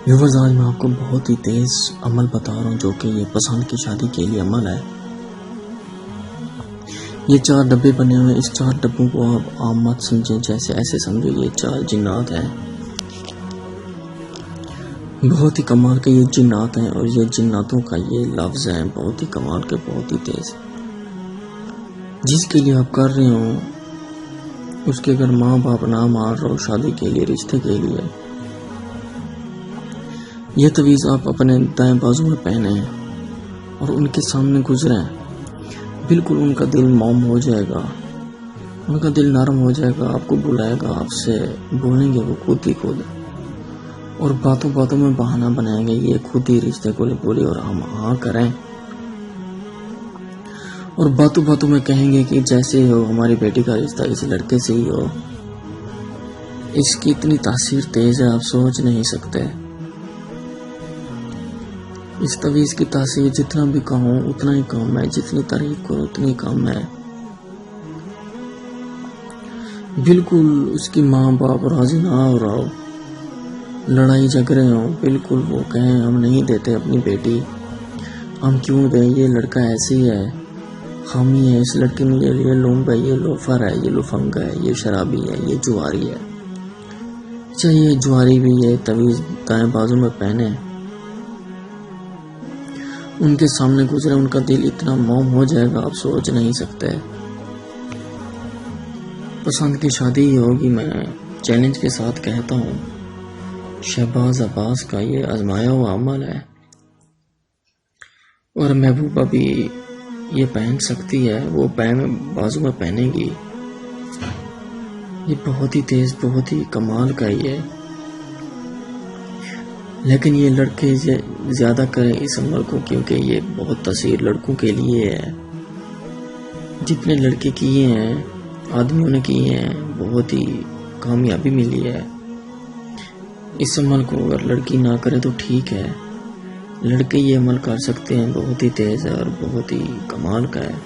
Viewers, آج میں آپ کو بہت ہی تیز عمل بتا رہا ہوں جو کہ یہ پسند کی شادی کے لیے عمل ہے۔ یہ 4 ڈبے بنے ہوئے، اس 4 ڈبوں کو آپ عام مت سمجھیں، جیسے ایسے سمجھو یہ 4 جنات ہیں۔ بہت ہی کمال کے یہ جنات ہیں، اور یہ جناتوں کا یہ لفظ ہے بہت ہی کمال کے، بہت ہی تیز۔ جس کے لیے آپ کر رہے ہوں اس کے اگر ماں باپ نہ مان رہو شادی کے لیے، رشتے کے لیے، یہ تویز آپ اپنے دائیں بازو میں پہنیں اور ان کے سامنے گزریں، بالکل ان کا دل موم ہو جائے گا، ان کا دل نرم ہو جائے گا، آپ کو بلائے گا، آپ سے بولیں گے وہ خود ہی خود، اور باتوں باتوں میں بہانہ بنائیں گے یہ خود ہی رشتے کو بولے اور ہم ہاں کریں، اور باتوں باتوں میں کہیں گے کہ جیسے ہو ہماری بیٹی کا رشتہ اس لڑکے سے ہی ہو۔ اس کی اتنی تاثیر تیز ہے آپ سوچ نہیں سکتے۔ اس تویز کی تاثیر جتنا بھی کہوں اتنا ہی کم ہے، جتنی تعریف کرو اتنی کم ہے۔ بالکل اس کی ماں باپ راضی نہ ہو رہا ہو، لڑائی جھگڑے ہوں، بالکل وہ کہیں ہم نہیں دیتے اپنی بیٹی، ہم کیوں دیں، یہ لڑکا ایسی ہے، خامی ہے اس لڑکے میں، یہ لونگ ہے، یہ لوفر ہے، یہ لفنگ ہے، یہ شرابی ہے، یہ جواری ہے۔ اچھا یہ جواری بھی یہ تویز دائیں بازو میں پہنے، ان کے سامنے گزرے، ان کا دل اتنا موم ہو جائے گا آپ سوچ نہیں سکتے۔ پسند کی شادی ہی ہوگی، میں چیلنج کے ساتھ کہتا ہوں۔ شہباز عباس کا یہ آزمایا ہوا عمل ہے، اور محبوبہ بھی یہ پہن سکتی ہے، وہ بازو میں پہنے گی۔ یہ بہت ہی تیز، بہت ہی کمال کا ہی ہے، لیکن یہ لڑکے زیادہ کریں اس عمل کو، کیونکہ یہ بہت تاثیر لڑکوں کے لیے ہے۔ جتنے لڑکے کیے ہیں، آدمیوں نے کیے ہیں، بہت ہی کامیابی ملی ہے۔ اس عمل کو اگر لڑکی نہ کرے تو ٹھیک ہے، لڑکے یہ عمل کر سکتے ہیں، بہت ہی تیز ہے اور بہت ہی کمال کا ہے۔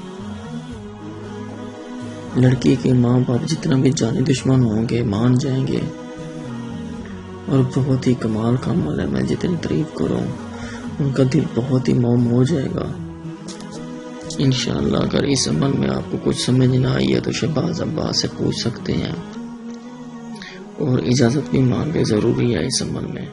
لڑکی کے ماں باپ جتنا بھی جانی دشمن ہوں گے مان جائیں گے، اور بہت ہی کمال کا عمل ہے، میں جتنی تعریف کروں ان کا دل بہت ہی موم ہو جائے گا۔ انشاءاللہ اگر اس عمل میں آپ کو کچھ سمجھ نہ آئی ہے تو شہباز عباس سے پوچھ سکتے ہیں، اور اجازت بھی مانگے ضروری ہے اس عمل میں۔